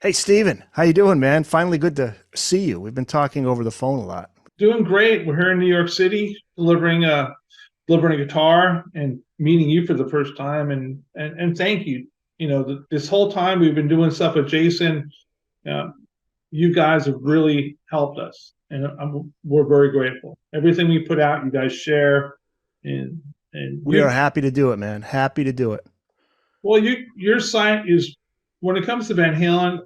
Hey, Steven, how you doing, man? Finally good to see you. We've been talking over the phone a lot. Doing great. We're here in New York City, delivering a guitar and meeting you for the first time, and thank you. This whole time we've been doing stuff with Jason. Uh, you guys have really helped us, and we're very grateful. Everything we put out, you guys share, and and We are you. happy to do it, man. Happy to do it. Well, your site is, when it comes to Van Halen,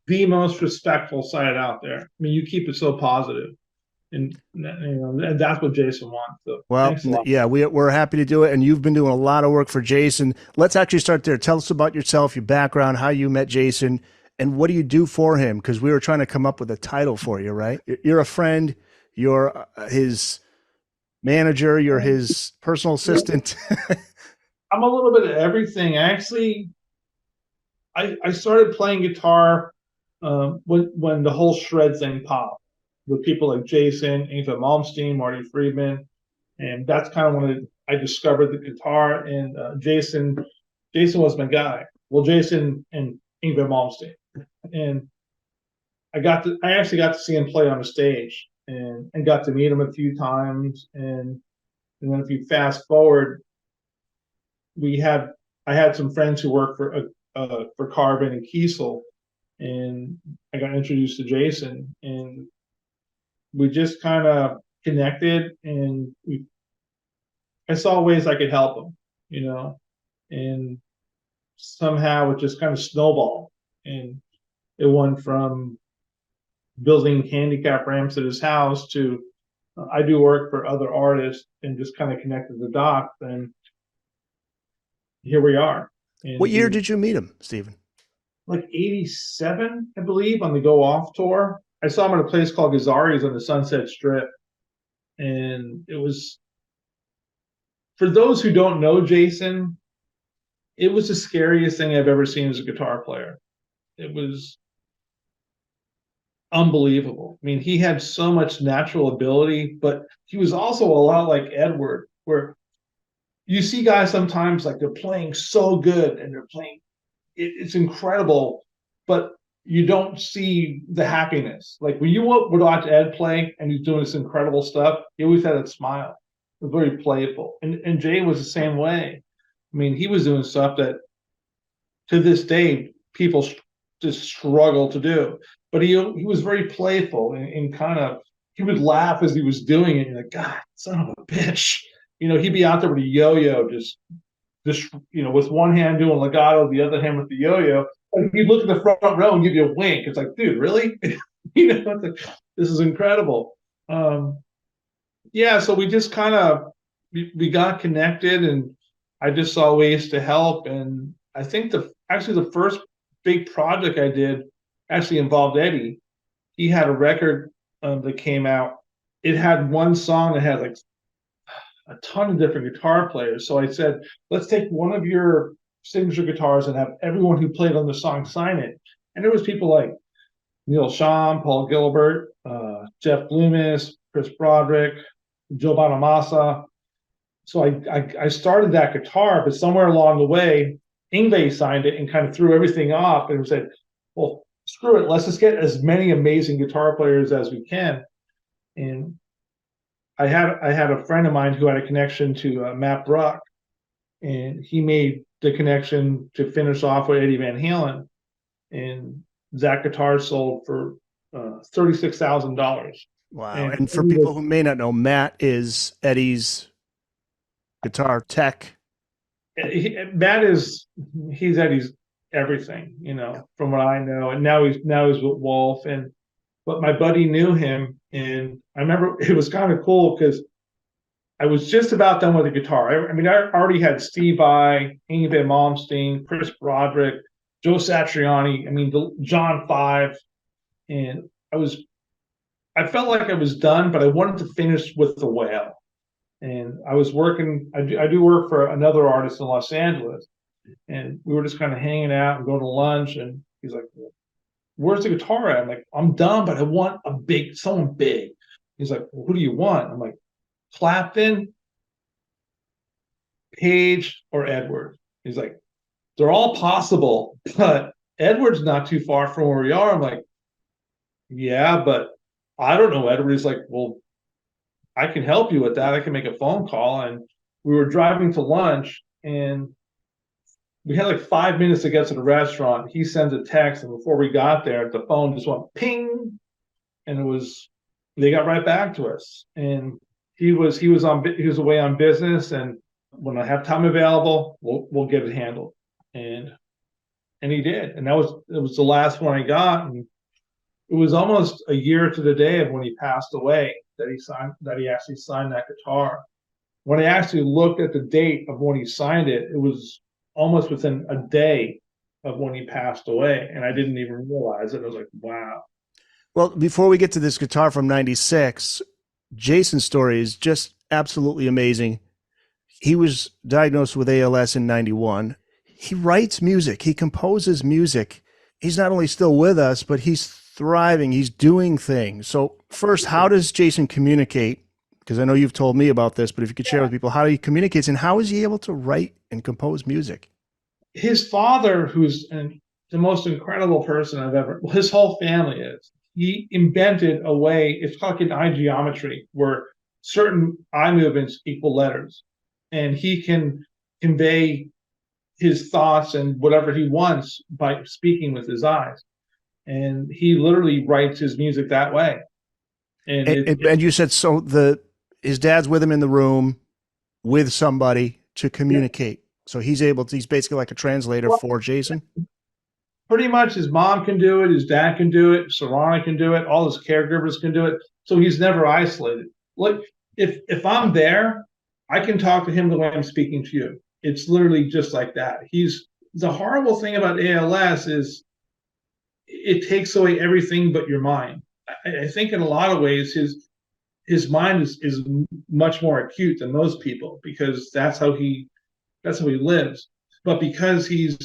the most respectful site out there. I mean, you keep it so positive, and that's what Jason wants. So Well, thanks a lot. yeah, we're happy to do it. And you've been doing a lot of work for Jason. Let's actually start there. Tell us about yourself, your background, how you met Jason, and what do you do for him? Because we were trying to come up with a title for you, right? You're a friend, you're his manager, you're his personal assistant. I'm a little bit of everything. Actually, I started playing guitar when the whole shred thing popped with people like Jason, Yngwie Malmsteen, Marty Friedman, and that's kind of when I discovered the guitar. And Jason was my guy. Well, Jason and Yngwie Malmsteen, and I actually got to see him play on the stage, and got to meet him a few times. And then if you fast forward, we had I had some friends who worked for Carbon and Kiesel, and I got introduced to Jason, and we just kind of connected, and I saw ways I could help him, and somehow it just kind of snowballed, and it went from building handicap ramps at his house to I do work for other artists, and just kind of connected the dots, and here we are. What And year did you meet him, Steven? like 87, I believe, on the Go Off tour. I saw him at a place called Gazzari's on the Sunset Strip. And it was, for those who don't know Jason, it was the scariest thing I've ever seen as a guitar player. It was unbelievable. I mean, he had so much natural ability, but he was also a lot like Edward, where you see guys sometimes like they're playing so good and they're playing it's incredible, but you don't see the happiness. Like when you would watch Ed play and he's doing this incredible stuff, he always had a smile. It was very playful. And Jay was the same way. I mean, he was doing stuff that to this day people just struggle to do. But he was very playful, and kind of he would laugh as he was doing it. You're like, God, son of a bitch. He'd be out there with a yo-yo, just with one hand doing legato, the other hand with the yo-yo. And he'd look at the front row and give you a wink. It's like, dude, really? It's like, this is incredible. Yeah, so we just kind of we got connected, and I just saw ways to help. And I think the first big project I did actually involved Eddie. He had a record that came out. It had one song that had like a ton of different guitar players. So I said, let's take one of your signature guitars and have everyone who played on the song sign it. And there was people like Neil Sean, Paul Gilbert, Jeff Loomis, Chris Broderick, Joe Bonamassa. So I started that guitar, but somewhere along the way, Ingve signed it and kind of threw everything off and said, well, screw it. Let's just get as many amazing guitar players as we can. And I had a friend of mine who had a connection to Matt Bruck, and he made the connection to finish off with Eddie Van Halen, and that guitar sold for $36,000. Wow. And And for people who may not know, Matt is Eddie's guitar tech. Matt he's Eddie's everything, from what I know. And now he's with Wolf, and but my buddy knew him, and I remember it was kind of cool because I was just about done with the guitar. I mean, I already had Steve Vai, Yngwie Malmsteen, Chris Broderick, Joe Satriani. I mean, John Five, and I felt like I was done, but I wanted to finish with the Whale. And I was working. I do work for another artist in Los Angeles, and we were just kind of hanging out and going to lunch. And he's like, "Where's the guitar at?" I'm like, "I'm done, but I want someone big." He's like, "Well, who do you want?" I'm like, "Clapton, Page, or Edward." He's like, they're all possible, but Edward's not too far from where we are. I'm like, yeah, but I don't know Edward. He's like, well, I can help you with that. I can make a phone call. And we were driving to lunch, and we had like 5 minutes to get to the restaurant. He sends a text, and before we got there, the phone just went ping, and they got right back to us. And he was away on business, and when I have time available, we'll get it handled. And he did, and it was the last one I got, and it was almost a year to the day of when he passed away that he actually signed that guitar. When I actually looked at the date of when he signed it, it was almost within a day of when he passed away, and I didn't even realize it. I was like, wow. Well, before we get to this guitar from 96, Jason's story is just absolutely amazing. He was diagnosed with ALS in 91. He writes music, he composes music. He's not only still with us, but he's thriving, he's doing things. So, first, how does Jason communicate? Because I know you've told me about this, but if you could share with people how he communicates and how is he able to write and compose music? His father, the most incredible person I've ever, well, his whole family is. He invented a way, it's called an eye geometry, where certain eye movements equal letters. And he can convey his thoughts and whatever he wants by speaking with his eyes. And he literally writes his music that way. And you said his dad's with him in the room with somebody to communicate. Yeah. So he's basically like a translator for Jason. Pretty much his mom can do it, his dad can do it, Sarana can do it, all his caregivers can do it. So he's never isolated. Like if I'm there, I can talk to him the way I'm speaking to you. It's literally just like that. The horrible thing about ALS is it takes away everything but your mind. I think in a lot of ways his mind is much more acute than most people because that's how he lives. But because he's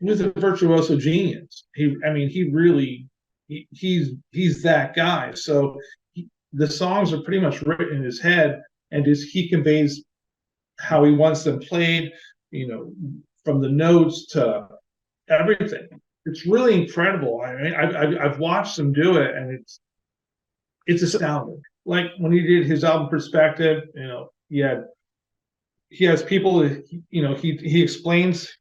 a virtuoso genius, he's that guy. So the songs are pretty much written in his head, and he conveys how he wants them played, from the notes to everything. It's really incredible. I mean, I've watched him do it, and it's astounding. Like when he did his album Perspective, he has people, he explains,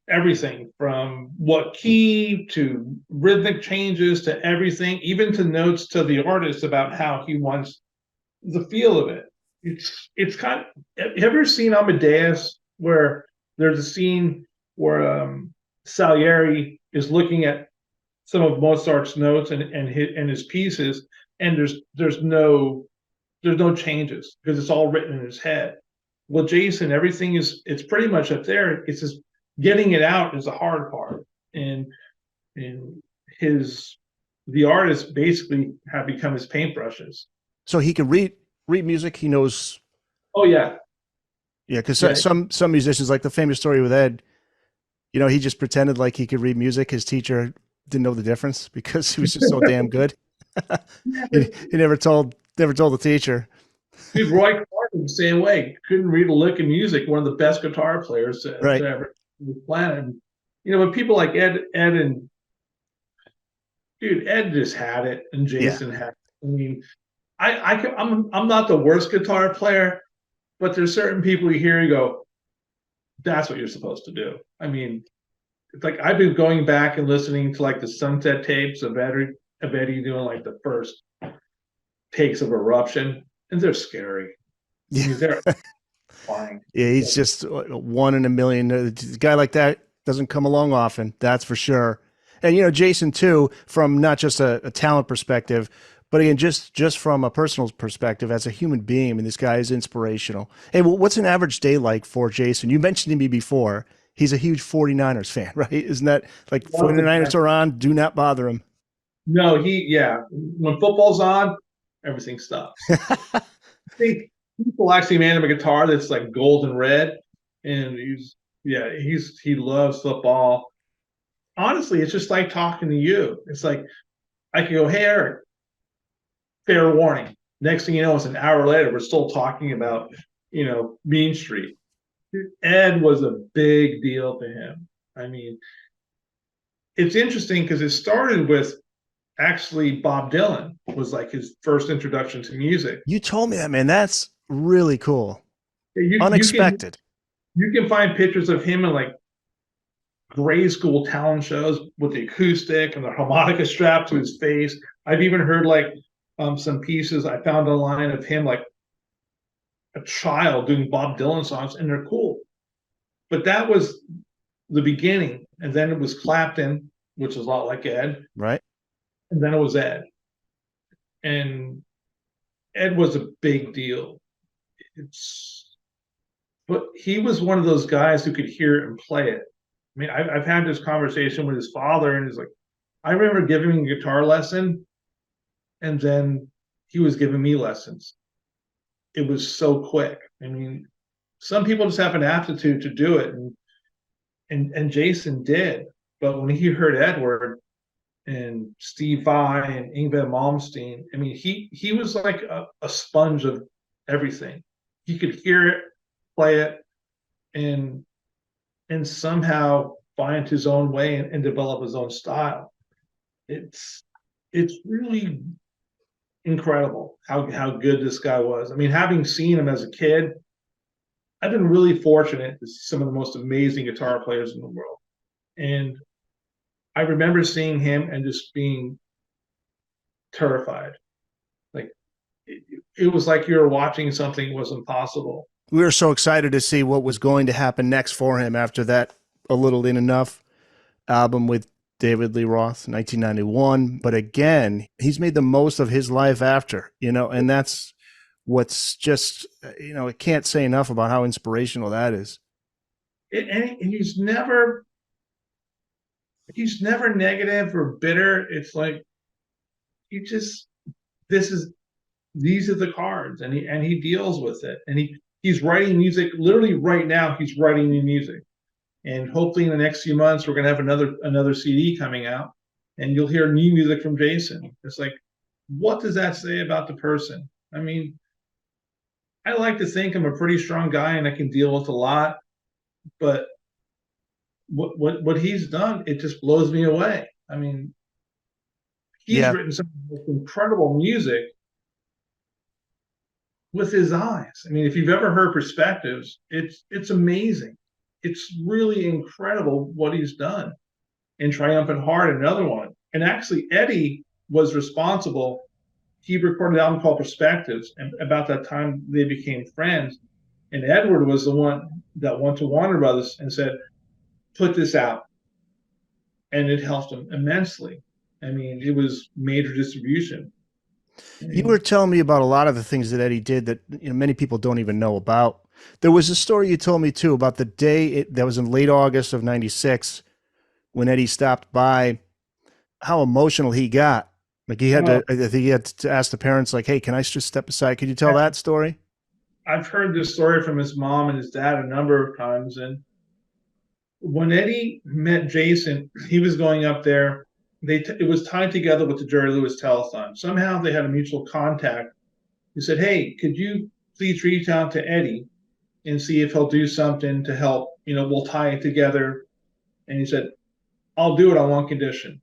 everything from what key to rhythmic changes to everything, even to notes to the artist about how he wants the feel of it. It's kind of, have you ever seen Amadeus where there's a scene where Salieri is looking at some of Mozart's notes and his pieces, and there's no changes because it's all written in his head. Well, Jason, it's pretty much up there. It's just getting it out is the hard part, and the artists basically have become his paintbrushes. So he can read music. He knows. Oh yeah, yeah. Because some musicians, like the famous story with Ed, he just pretended like he could read music. His teacher didn't know the difference because he was just so damn good. he never told the teacher. Dude, Roy Clark the same way. Couldn't read a lick of music. One of the best guitar players to ever on the planet. But people like Ed and dude, Ed just had it, and Jason had it. I mean, I'm not the worst guitar player, but there's certain people you hear and go, that's what you're supposed to do. I mean, it's like I've been going back and listening to like the Sunset tapes of Eddie doing like the first takes of Eruption, and they're scary. Yeah. I mean, they're flying. Yeah, he's just one in a million. A guy like that doesn't come along often, that's for sure. And Jason too, from not just a talent perspective, but again, just from a personal perspective, as a human being, I mean, this guy is inspirational. Hey, what's an average day like for Jason? You mentioned to me before, he's a huge 49ers fan, right? Isn't that like 49ers are on, do not bother him? No, when football's on, everything stops. I think people actually made him a guitar that's like gold and red, and he loves football. Honestly, it's just like talking to you. It's like I could go, hey Eric, fair warning. Next thing you know, it's an hour later, we're still talking about Mean Street. Ed was a big deal to him. I mean, it's interesting because it started with actually Bob Dylan was like his first introduction to music. You told me that, man. That's really cool. You can Unexpected. find pictures of him in like grade school talent shows with the acoustic and the harmonica strapped to his face. I've even heard like some pieces I found online of him like a child doing Bob Dylan songs, and they're cool. But that was the beginning, and then it was Clapton, which is a lot like Ed, Right? and then it was Ed, and Ed was a big deal. It's but he was one of those guys who could hear it and play it. I mean, I've had this conversation with his father, and he's like, I remember giving him a guitar lesson, and then he was giving me lessons. It was so quick. I mean, some people just have an aptitude to do it, and Jason did. But when he heard Edward and Steve Vai and Yngwie Malmsteen, I mean, he was like a sponge of everything. He could hear it, play it, and somehow find his own way and develop his own style. It's it's really incredible how good this guy was. I mean, having seen him as a kid, I've been really fortunate to see some of the most amazing guitar players in the world. And I remember seeing him and just being terrified. Like it was like you were watching something was impossible. We were so excited to see what was going to happen next for him after that A Little Ain't Enough album with David Lee Roth, 1991. But again, he's made the most of his life after, and that's what's just, I can't say enough about how inspirational that is. And he's never negative or bitter. It's like he just this is these are the cards, and he deals with it, and he's writing music literally right now. He's writing new music, and hopefully in the next few months we're gonna have another CD coming out, and you'll hear new music from Jason. It's like, what does that say about the person? I mean, I like to think I'm a pretty strong guy and I can deal with a lot, but what he's done, it just blows me away. I mean, he's Yeah. written some incredible music with his eyes. I mean, if you've ever heard Perspectives, it's amazing. It's really incredible what he's done. And Triumphant Heart, another one. And actually, Eddie was responsible. He recorded an album called Perspectives, and about that time they became friends. And Edward was the one that went to Warner Brothers and said, "Put this out," and it helped him immensely. I mean, it was major distribution. You were telling me about a lot of the things that Eddie did that many people don't even know about. There was a story you told me too about the day that was in late August of '96 when Eddie stopped by. How emotional he got! Like he had to, I think he had to ask the parents, like, "Hey, can I just step aside?" Could you tell that story? I've heard this story from his mom and his dad a number of times, and when Eddie met Jason, he was going up there. It was tied together with the Jerry Lewis telethon. Somehow they had a mutual contact. He said, "Hey, could you please reach out to Eddie and see if he'll do something to help? We'll tie it together." And he said, "I'll do it on one condition: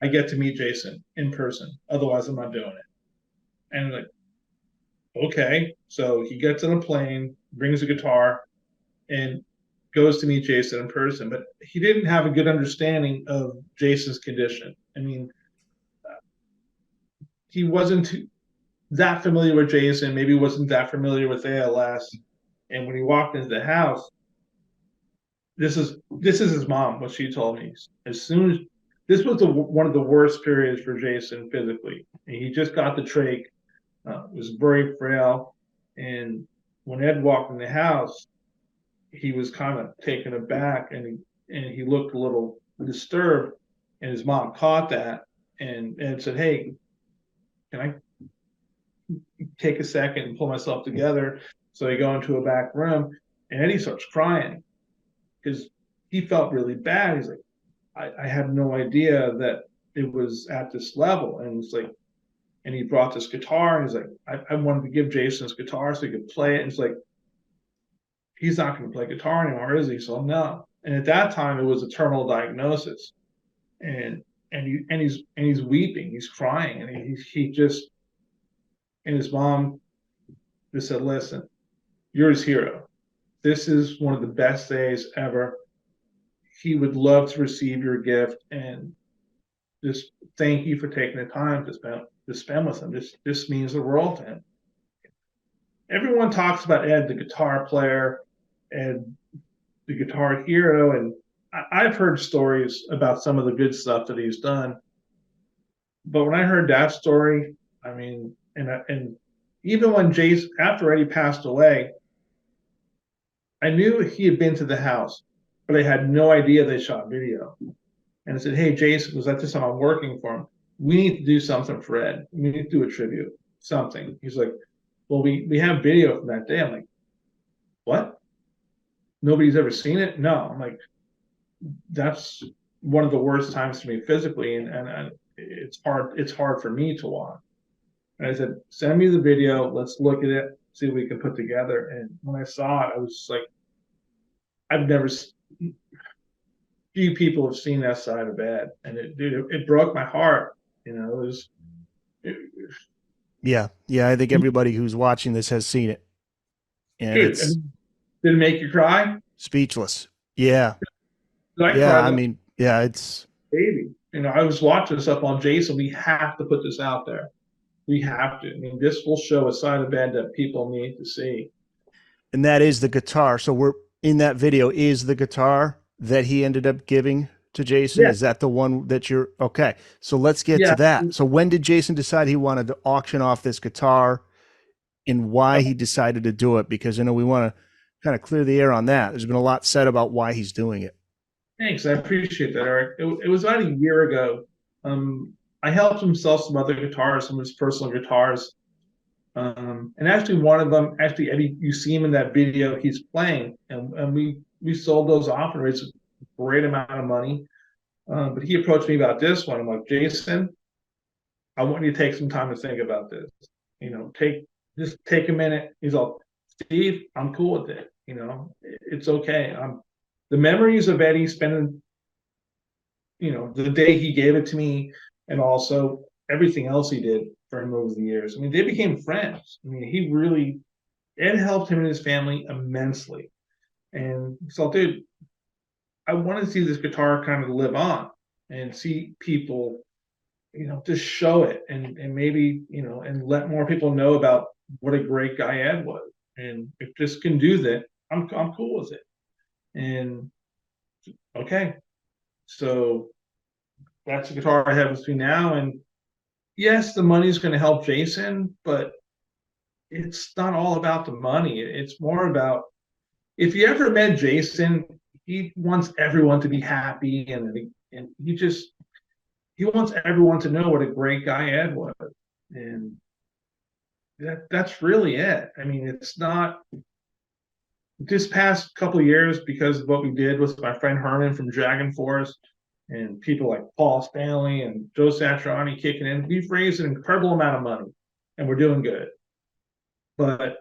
I get to meet Jason in person. Otherwise, I'm not doing it." And like, okay. So he gets on a plane, brings a guitar, and goes to meet Jason in person. But he didn't have a good understanding of Jason's condition. I mean, he wasn't that familiar with Jason. Maybe he wasn't that familiar with ALS. And when he walked into the house, this is his mom. What she told me. As soon as this was one of the worst periods for Jason physically. And he just got the trach. Was very frail, and when Ed walked in the house, he was kind of taken aback, and he looked a little disturbed. And his mom caught that, and Ed said, "Hey, can I take a second and pull myself together?" So they go into a back room, and Eddie starts crying because he felt really bad. He's like, I had no idea that it was at this level. And it's like, and he brought this guitar, and he's like, I wanted to give Jason this guitar so he could play it. And it's like, he's not going to play guitar anymore, is he? So no. And at that time, it was a terminal diagnosis. and he's weeping, he's crying, and he just, and his mom just said, "Listen, you're his hero. This is one of the best days ever. He would love to receive your gift, and just thank you for taking the time to spend with him. This means the world to him." Everyone talks about Ed, the guitar player, and the guitar hero, and I've heard stories about some of the good stuff that he's done. But when I heard that story, I mean, and even when Jason, after Eddie passed away, I knew he had been to the house, but I had no idea they shot video. And I said, "Hey, Jason," because at this time I'm working for him, "we need to do something for Ed. We need to do a tribute, something." He's like, "Well, we have video from that day." I'm like, "What? Nobody's ever seen it?" No. I'm like, "That's one of the worst times for me physically, and it's hard for me to watch." And I said, "Send me the video. Let's look at it, see what we can put together." And when I saw it, I was like, I've never, few people have seen that side of Ed, and it broke my heart. It was, it, Yeah. Yeah. I think everybody who's watching this has seen it, and dude. I it's mean, did it make you cry? speechless. Yeah. Did I Yeah. cry I like mean, yeah, it's, a baby? I was watching this up on Jason. We have to put this out there. We have to. I mean, this will show a side of Ed that people need to see. and that is the guitar. So we're in that video is the guitar that he ended up giving to Jason. Yeah, Is that the one that you're okay? So let's get to yeah. that. So when did Jason decide he wanted to auction off this guitar and why he decided to do it? Because we want to kind of clear the air on that. There's been a lot said about why he's doing it. Thanks. I appreciate that, Eric. It was about a year ago. I helped him sell some other guitars, some of his personal guitars. And actually, one of them, actually, Eddie, you see him in that video, he's playing. And we sold those off and raised a great amount of money. But he approached me about this one. I'm like, "Jason, I want you to take some time to think about this. Just take a minute." He's all, "Steve, I'm cool with it. It's okay. The memories of Eddie spending, the day he gave it to me, and also everything else he did for him over the years. I mean, they became friends. I mean, it helped him and his family immensely. And so, dude, I want to see this guitar kind of live on and see people, just show it, and maybe, and let more people know about what a great guy Ed was. And if this can do that, I'm cool with it. And okay, so that's the guitar I have with me now. And yes, the money's going to help Jason, but it's not all about the money. It's more about, if you ever met Jason, he wants everyone to be happy, and he wants everyone to know what a great guy Ed was. And that's really it. I mean, it's not, this past couple of years, because of what we did with my friend Herman from Dragon Force, and people like Paul Stanley and Joe Satriani kicking in, we've raised an incredible amount of money, and we're doing good. But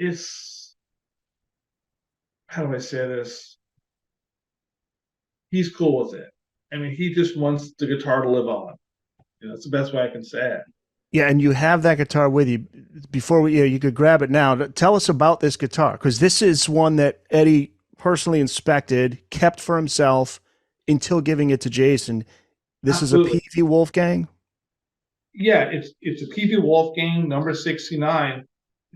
it's, how do I say this? He's cool with it. I mean, he just wants the guitar to live on. That's the best way I can say it. Yeah, and you have that guitar with you. Before you could grab it now. Tell us about this guitar, because this is one that Eddie personally inspected, kept for himself until giving it to Jason. This is a Absolutely. PV Wolfgang. Yeah, it's a PV Wolfgang number 69,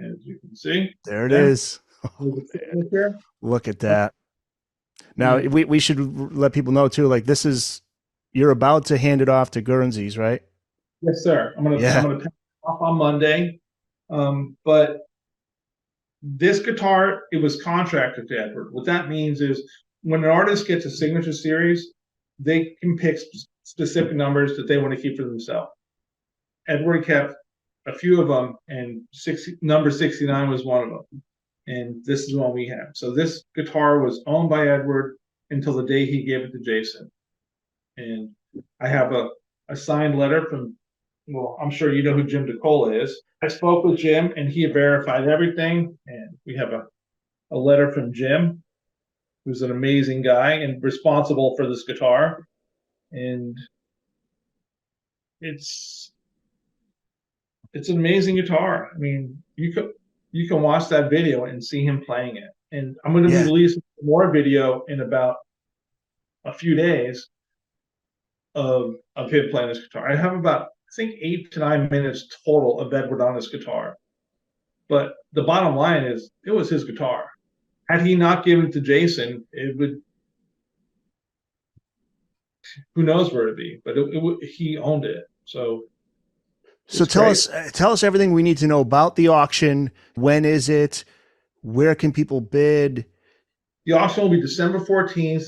as you can see. There it There. is. Oh, man. There. Look at that. Now And we should let people know too. Like, this is, you're about to hand it off to Guernseys, right? yes, sir. I'm Yeah. gonna pass it off on Monday. But this guitar, it was contracted to Edward. What that means is, when an artist gets a signature series, they can pick specific numbers that they want to keep for themselves. Edward kept a few of them, and number 69 was one of them. And this is one we have. So this guitar was owned by Edward until the day he gave it to Jason. And I have a signed letter from, well, I'm sure you know who Jim DeCola is. I spoke with Jim, and he verified everything. And we have a letter from Jim. who's an amazing guy and responsible for this guitar. And it's it's an amazing guitar. I mean, you can watch that video and see him playing it. And I'm going to be Yeah. releasing more video in about a few days of him playing this guitar. I have about, I think, 8 to 9 minutes total of Edward on this guitar. But the bottom line is, it was his guitar. Had he not given it to Jason, it would, who knows where it'd be. But he owned it, so So it's great. tell us everything we need to know about the auction. When is it? Where can people bid? The auction will be December 14th,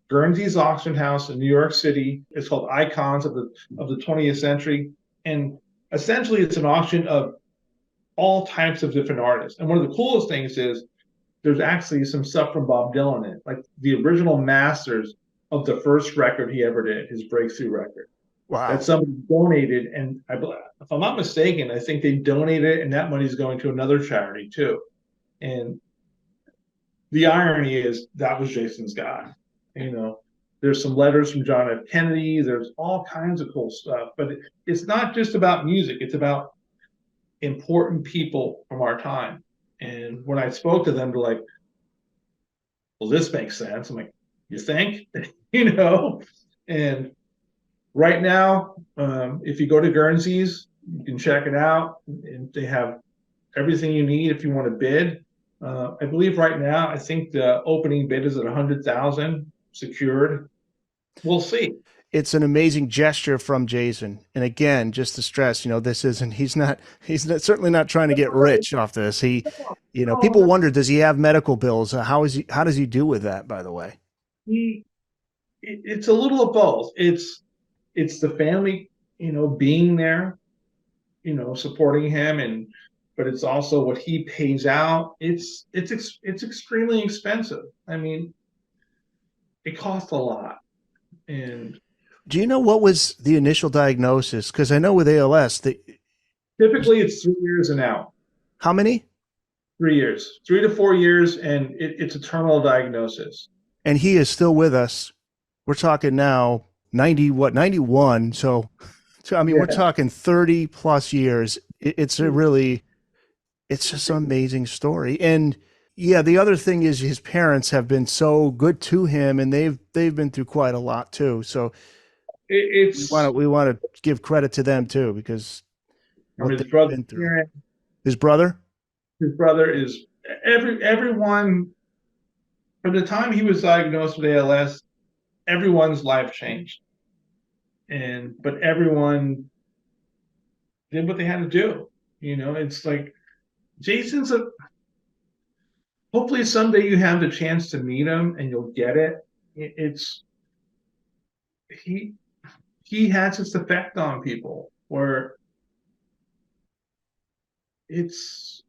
Guernsey's Auction House in New York City. It's called Icons of the 20th Century, and essentially it's an auction of all types of different artists. And one of the coolest things is there's actually some stuff from Bob Dylan in it, like the original masters of the first record he ever did, his breakthrough record, that Wow. somebody donated. And if I'm not mistaken, I think they donated it, and that money's going to another charity too. And the irony is that was Jason's guy. You know, there's some letters from John F. Kennedy. There's all kinds of cool stuff, but it's not just about music. It's about important people from our time. And when I spoke to them, they're like, well, this makes sense. I'm like, you think? You know? And right now, if you go to Guernsey's, you can check it out. And they have everything you need if you want to bid. I believe right now, I think the opening bid is at 100,000 secured. We'll see. It's an amazing gesture from Jason. And again, just to stress, this isn't, certainly not trying to get rich off this. People wonder, does he have medical bills? How does he do with that, by the way? It's a little of both. It's the family, being there, supporting him, but it's also what he pays out. It's extremely expensive. I mean, it costs a lot. And Do you know what was the initial diagnosis? Because I know with ALS, typically it's 3 years and out. how many? 3 years, 3 to 4 years, and it's a terminal diagnosis. And he is still with us. We're talking now 91. So I mean, we're Yeah. talking 30 plus years. It's just an amazing story. And yeah, the other thing is his parents have been so good to him, and they've been through quite a lot too. So It's we want to give credit to them too, because from what his they've brother. been through. His brother? His brother is everyone. From the time he was diagnosed with ALS, everyone's life changed, but everyone did what they had to do. It's like Jason's a. Hopefully someday you have the chance to meet him and you'll get it. It's he he has this effect on people where it's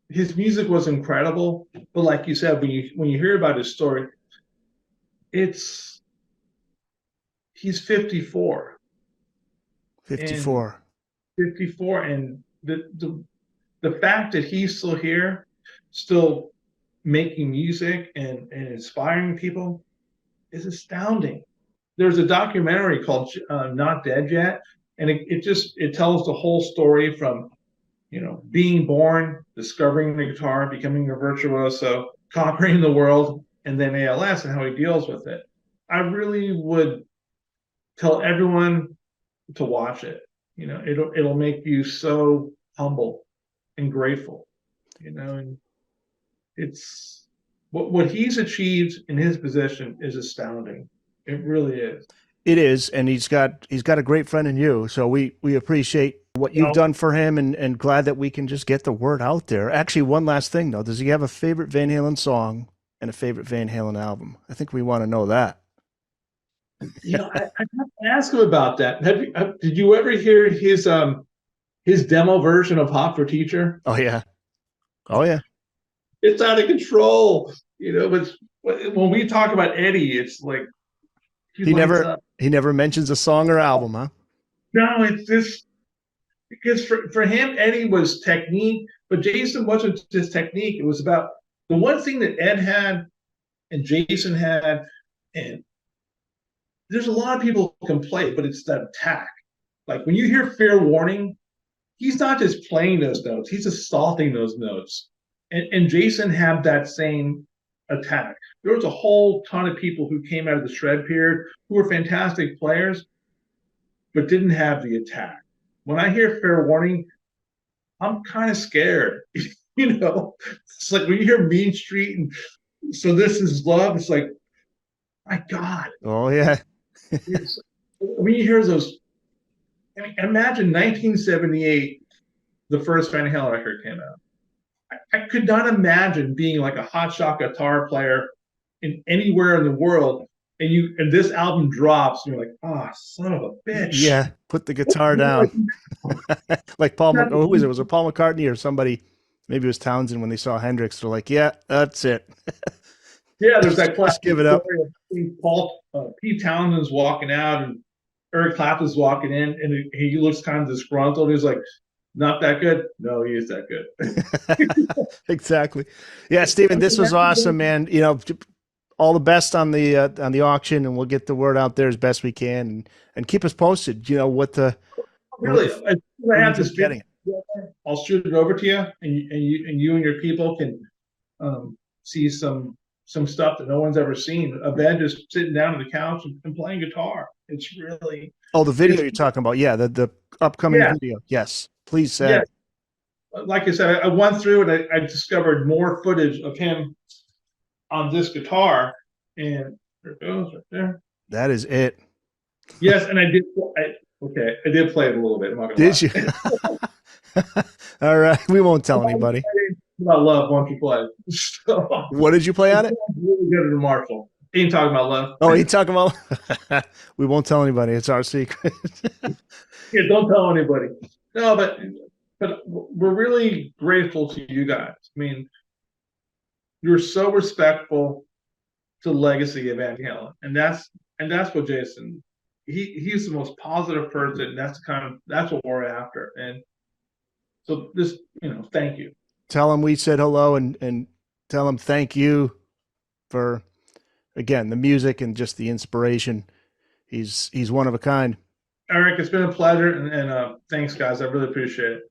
his music was incredible, but like you said, when you hear about his story, it's he's 54 and 54. 54, and the fact that he's still here, still making music and inspiring people is astounding. There's a documentary called Not Dead Yet, and it tells the whole story from being born, discovering the guitar, becoming a virtuoso, conquering the world, and then ALS and how he deals with it. I really would tell everyone to watch it. It'll make you so humble and grateful. And it's what he's achieved in his position is astounding. It really is. It is, and he's got a great friend in you. So we appreciate what you've done for him, and glad that we can just get the word out there. Actually, one last thing though, does he have a favorite Van Halen song and a favorite Van Halen album? I think we want to know that. I have to ask him about that. Did you ever hear his demo version of Hot for Teacher? Oh yeah. Oh yeah. It's out of control. But when we talk about Eddie, it's like he never mentions a song or album, huh? No, it's just because for him, Eddie was technique, but Jason wasn't just technique. It was about the one thing that Ed had and Jason had, and there's a lot of people who can play, but it's that attack. Like when you hear Fair Warning, he's not just playing those notes, he's assaulting those notes. And Jason had that same attack. There was a whole ton of people who came out of the shred period who were fantastic players, but didn't have the attack. When I hear Fair Warning, I'm kind of scared. It's like when you hear Mean Street and So This Is Love, it's like, my God. Oh yeah. When you hear those, I mean, imagine 1978, the first Van Halen record came out. I could not imagine being like a hotshot guitar player in anywhere in the world, and this album drops, and you're like, ah, oh, son of a bitch. Yeah, put the guitar down. Like Paul, who was it? Was it Paul McCartney or somebody? Maybe it was Townsend when they saw Hendrix. They're like, yeah, that's it. Yeah, there's that Just give it up. Paul Pete Townsend's walking out, and Eric Clapton's walking in, and he looks kind of disgruntled. He's like, not that good. No, he is that good. Exactly. Yeah, Stephen, this was awesome, man. All the best on the auction, and we'll get the word out there as best we can, and keep us posted. What the really, I have this getting. I'll shoot it over to you, and you and your people can see some stuff that no one's ever seen. A band just sitting down on the couch and playing guitar. It's really the video you're talking about. Yeah, the upcoming video. Yes, please say. Yeah. Like I said, I went through and I discovered more footage of him on this guitar, and there it goes right there. That is it. Yes, and I did play it a little bit. I'm not gonna Did you? All right, we won't tell anybody. About Love once you play. So, what did you play on it? Really good at Marshall. He ain't talking about love. Oh, he talking about. We won't tell anybody. It's our secret. Yeah, don't tell anybody. No, but we're really grateful to you guys. I mean, you're so respectful to the legacy of Van Halen, and that's what Jason. He's the most positive person. That's what we're after. And so this, thank you. Tell him we said hello, and tell him thank you for, again, the music and just the inspiration. He's one of a kind. Eric, it's been a pleasure, and thanks, guys. I really appreciate it.